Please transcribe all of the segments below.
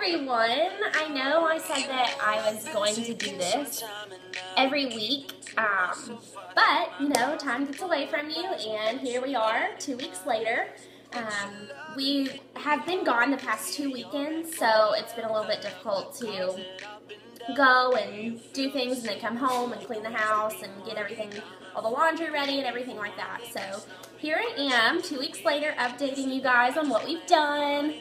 everyone. I know I said that I was going to do this every week, but time gets away from you, and here we are 2 weeks later. We have been gone the past 2 weekends, so it's been a little bit difficult to go and do things and then come home and clean the house and get everything, all the laundry ready and everything like that. So here I am 2 weeks later updating you guys on what we've done.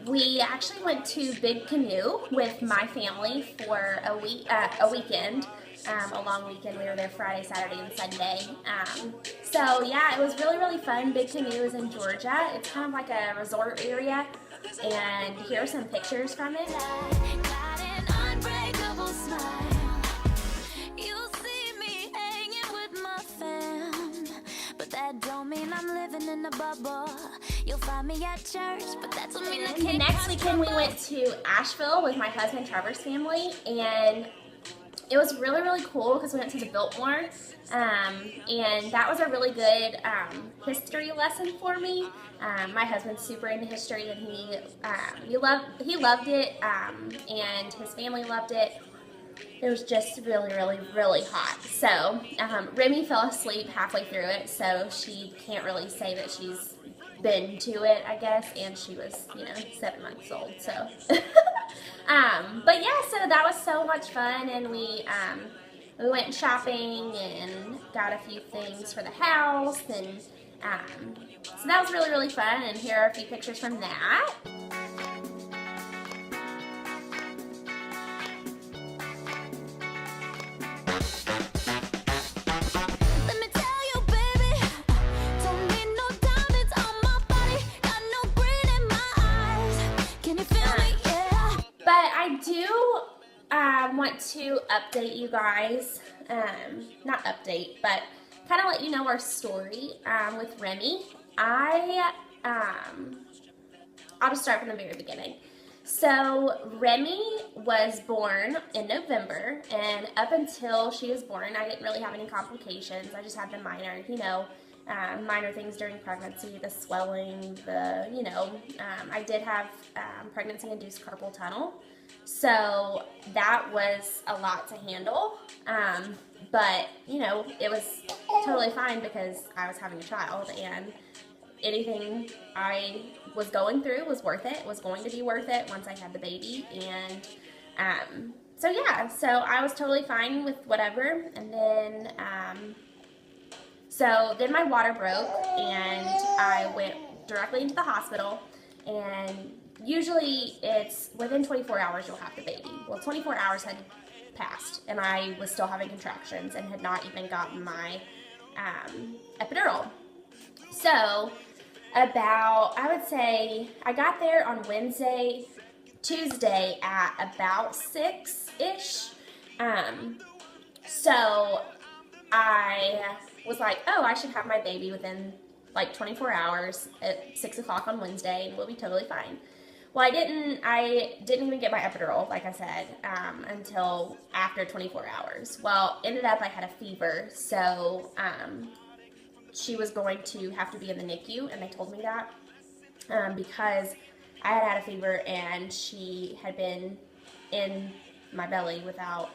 We actually went to Big Canoe with my family for a weekend. A long weekend. We were there Friday, Saturday, and Sunday. So yeah, it was really, really fun. Big Canoe is in Georgia. It's kind of like a resort area, and here are some pictures from it. That don't mean I'm living in a bubble. You'll find me at church, but that don't mean the next weekend we went to Asheville with my husband Trevor's family, and it was really, really cool because we went to the Biltmore, and that was a really good history lesson for me. My husband's super into history, and he loved it, and his family loved it. It was just really, really, really hot. So Remy fell asleep halfway through it, so she can't really say that she's been to it, I guess, and she was, 7 months old. So, but yeah, so that was so much fun, and we went shopping and got a few things for the house, and so that was really, really fun. And here are a few pictures from that. I do want to update you guys, not update, but kind of let you know our story with Remy. I'll just start from the very beginning. So Remy was born in November, and up until she was born, I didn't really have any complications. I just had the minor, minor things during pregnancy, the swelling, I did have pregnancy-induced carpal tunnel. So that was a lot to handle, but, it was totally fine because I was having a child, and anything I was going through was worth it, was going to be worth it once I had the baby, and so yeah, so I was totally fine with whatever, and then, then my water broke, and I went directly into the hospital, and usually it's within 24 hours you'll have the baby. Well, 24 hours had passed, and I was still having contractions and had not even gotten my epidural. So I would say I got there on Tuesday at about 6-ish. So I was like, oh, I should have my baby within like 24 hours at 6 o'clock on Wednesday, and we'll be totally fine. Well, I didn't even get my epidural, like I said, until after 24 hours. Well, ended up I had a fever, so she was going to have to be in the NICU, and they told me that because I had a fever, and she had been in my belly without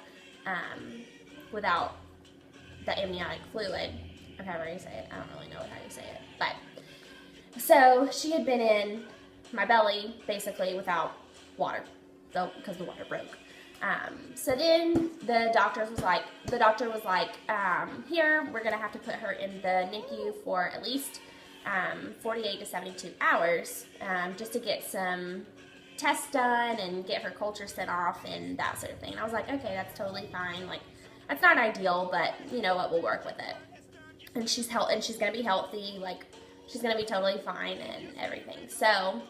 the amniotic fluid, or however you say it. I don't really know how you say it, but so she had been in my belly basically without water, because the water broke. So then the doctor was like, here, we're gonna have to put her in the NICU for at least 48 to 72 hours, just to get some tests done and get her culture sent off and that sort of thing. And I was like, okay, that's totally fine. Like, that's not ideal, but you know what, we'll work with it. And she's gonna be healthy, like, she's gonna be totally fine and everything. So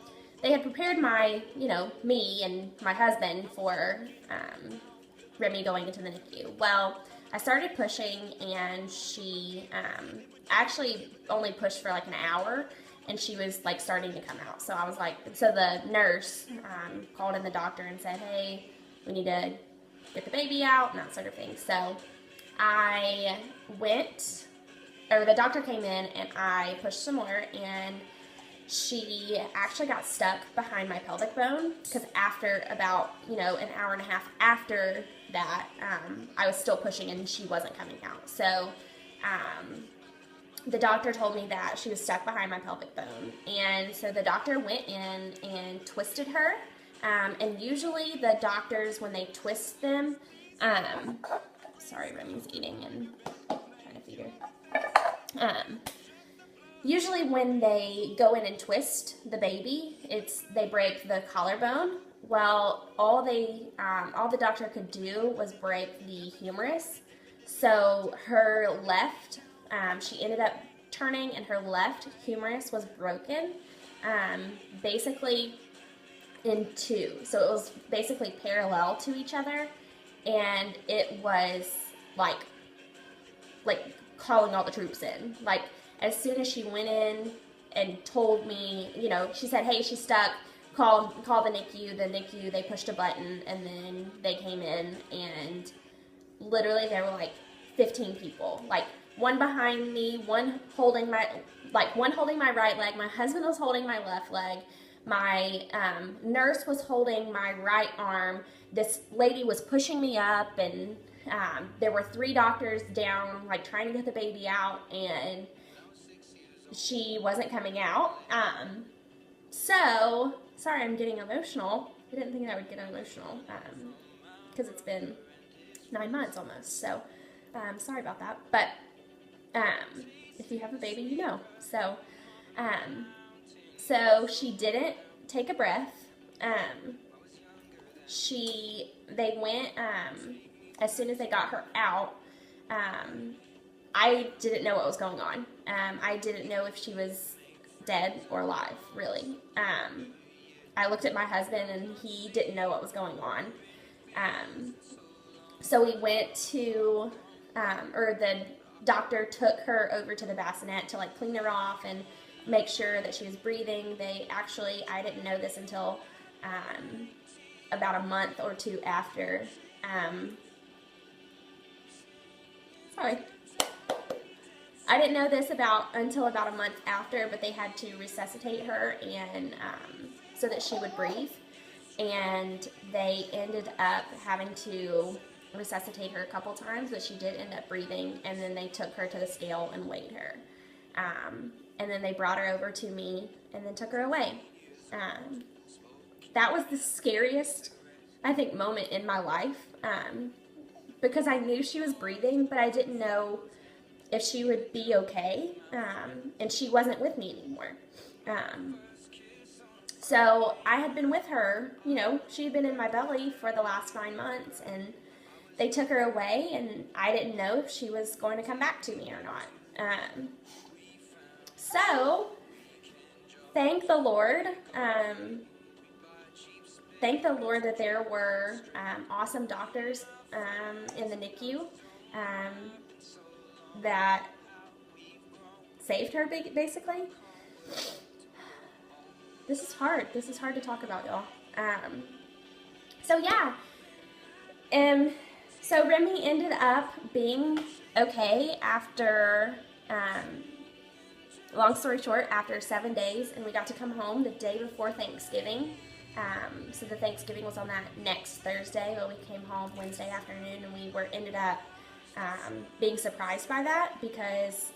they had prepared me and my husband for Remy going into the NICU. Well, I started pushing, and she actually only pushed for like an hour, and she was like starting to come out. So I was like, so the nurse called in the doctor and said, hey, we need to get the baby out and that sort of thing. So the doctor came in, and I pushed some more, and she actually got stuck behind my pelvic bone, because after about, an hour and a half after that, I was still pushing and she wasn't coming out. So the doctor told me that she was stuck behind my pelvic bone. And so the doctor went in and twisted her. And usually the doctors, when they twist them, sorry, Remy's eating and trying to feed her. Usually when they go in and twist the baby, they break the collarbone. Well, all the doctor could do was break the humerus. So her left, she ended up turning, and her left humerus was broken, basically in two. So it was basically parallel to each other, and it was like calling all the troops in. Like, as soon as she went in and told me, she said, hey, she's stuck, call the NICU. They pushed a button, and then they came in, and literally there were like 15 people, like one behind me, one holding my right leg. My husband was holding my left leg. My nurse was holding my right arm. This lady was pushing me up, and there were 3 doctors down, like trying to get the baby out, and she wasn't coming out. So, sorry, I'm getting emotional. I didn't think I would get emotional, because it's been 9 months almost. So, sorry about that. But if you have a baby, you know. So, so she didn't take a breath. They went, as soon as they got her out, I didn't know what was going on. I didn't know if she was dead or alive, really. I looked at my husband, and he didn't know what was going on. So we went to, or the doctor took her over to the bassinet to like clean her off and make sure that she was breathing. I didn't know this until about a month or 2 after. Sorry. I didn't know this until about a month after, but they had to resuscitate her and so that she would breathe. And they ended up having to resuscitate her a couple times, but she did end up breathing. And then they took her to the scale and weighed her. And then they brought her over to me and then took her away. That was the scariest, I think, moment in my life, because I knew she was breathing, but I didn't know if she would be okay, and she wasn't with me anymore. So I had been with her, she had been in my belly for the last 9 months, and they took her away, and I didn't know if she was going to come back to me or not. So, thank the Lord. Thank the Lord that there were awesome doctors in the NICU that saved her, basically. This is hard. This is hard to talk about, y'all. So, yeah. So, Remy ended up being okay after... long story short, after 7 days, and we got to come home the day before Thanksgiving. So the Thanksgiving was on that next Thursday, but we came home Wednesday afternoon, and we ended up being surprised by that, because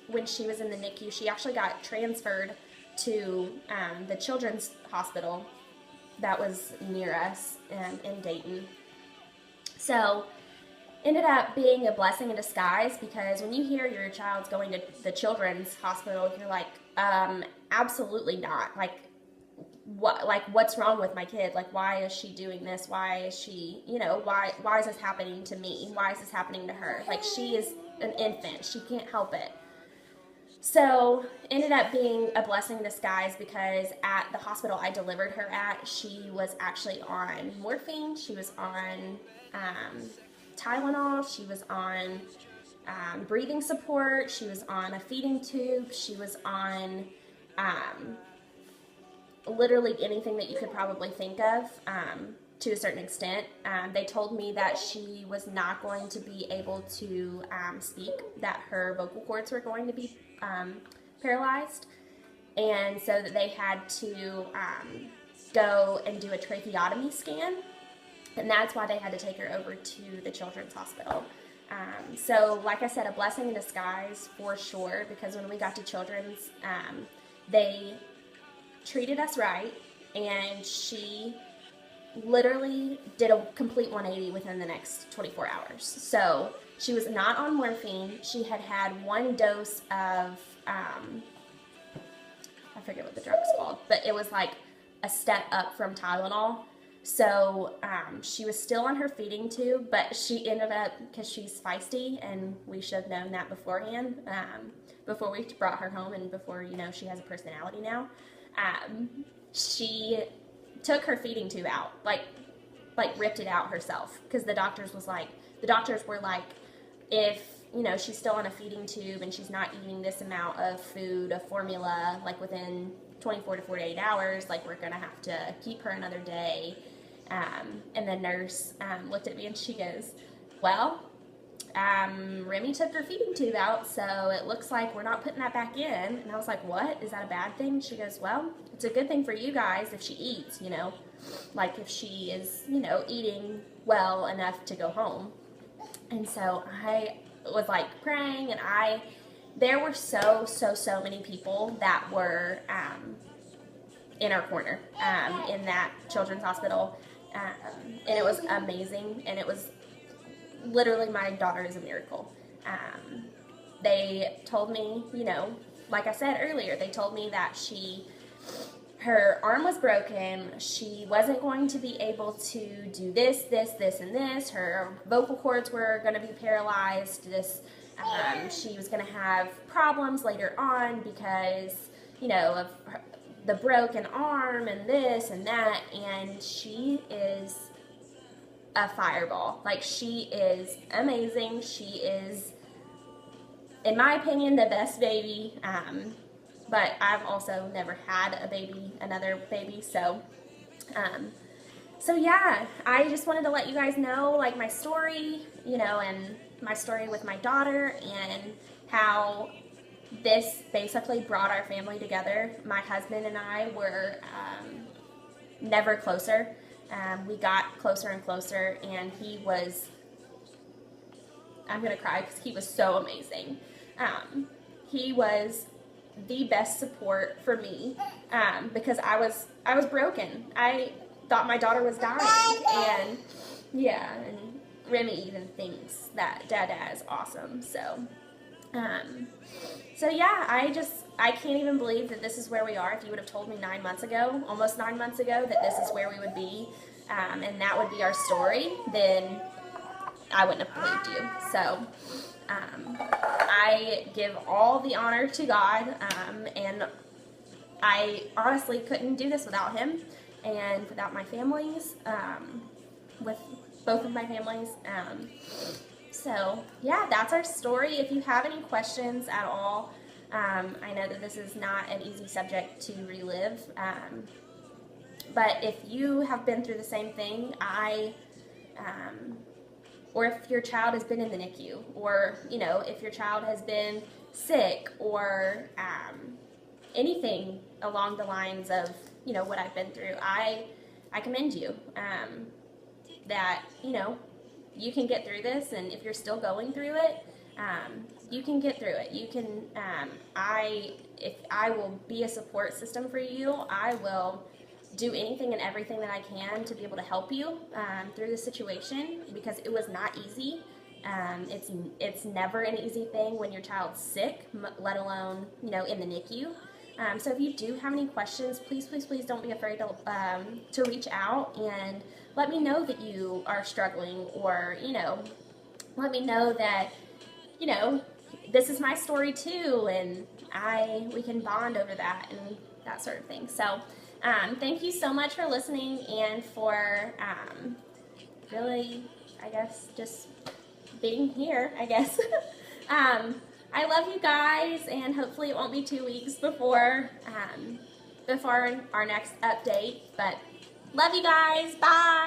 when she was in the NICU, she actually got transferred to the children's hospital that was near us in Dayton. So ended up being a blessing in disguise, because when you hear your child's going to the children's hospital, you're like, absolutely not. What's wrong with my kid? Like, why is she doing this? Why is she, why is this happening to me? Why is this happening to her? Like, she is an infant. She can't help it. So, ended up being a blessing in disguise, because at the hospital I delivered her at, she was actually on morphine. She was on Tylenol. She was on breathing support. She was on a feeding tube. She was on literally anything that you could probably think of to a certain extent. They told me that she was not going to be able to speak, that her vocal cords were going to be paralyzed. and so that they had to go and do a tracheotomy scan, and that's why they had to take her over to the Children's Hospital. So like I said, a blessing in disguise for sure, because when we got to Children's, they treated us right, and she literally did a complete 180 within the next 24 hours. So she was not on morphine. She had had one dose of, I forget what the drug's called, but it was like a step up from Tylenol. So she was still on her feeding tube, but she ended up, because she's feisty, and we should have known that beforehand, before we brought her home, and before, you know, she has a personality now. She took her feeding tube out, like ripped it out herself, because the doctors were like, if, you know, she's still on a feeding tube and she's not eating this amount of food, of formula, like within 24 to 48 hours, like, we're gonna have to keep her another day. And the nurse looked at me and she goes, well, Remy took her feeding tube out, so it looks like we're not putting that back in. And I was like, what? Is that a bad thing? She goes, well, it's a good thing for you guys if she eats, you know, like if she is, you know, eating well enough to go home. And so I was like praying, and there were so many people that were in our corner in that Children's Hospital, and it was amazing, and it was literally, my daughter is a miracle. They told me, you know, like I said earlier, they told me that her arm was broken. She wasn't going to be able to do this, and this. Her vocal cords were going to be paralyzed. She was going to have problems later on because, you know, of the broken arm and this and that. And she is a fireball. Like, she is amazing. She is, in my opinion, the best baby. But I've also never had another baby, so yeah, I just wanted to let you guys know, like, my story, you know, and my story with my daughter, and how this basically brought our family together. My husband and I were never closer. We got closer and closer, and he was, I'm gonna cry because he was so amazing. He was the best support for me, because I was broken. I thought my daughter was dying, and yeah, and Remy even thinks that Dada is awesome. So yeah, I can't even believe that this is where we are. If you would have told me almost 9 months ago, that this is where we would be, and that would be our story, then I wouldn't have believed you. So I give all the honor to God, and I honestly couldn't do this without him and without my families, with both of my families. So yeah, that's our story. If you have any questions at all, I know that this is not an easy subject to relive, but if you have been through the same thing, or if your child has been in the NICU, or, you know, if your child has been sick, or anything along the lines of, you know, what I've been through, I commend you, that, you know, you can get through this, and if you're still going through it, you can get through it. You can, if I will be a support system for you, I will do anything and everything that I can to be able to help you through the situation, because it was not easy. It's never an easy thing when your child's sick, let alone, you know, in the NICU. So if you do have any questions, please don't be afraid to reach out and let me know that you are struggling, or, you know, let me know that, you know, this is my story too, and we can bond over that and that sort of thing. So thank you so much for listening, and for really, I guess, just being here, I guess. I love you guys, and hopefully it won't be 2 weeks before our next update, but love you guys. Bye.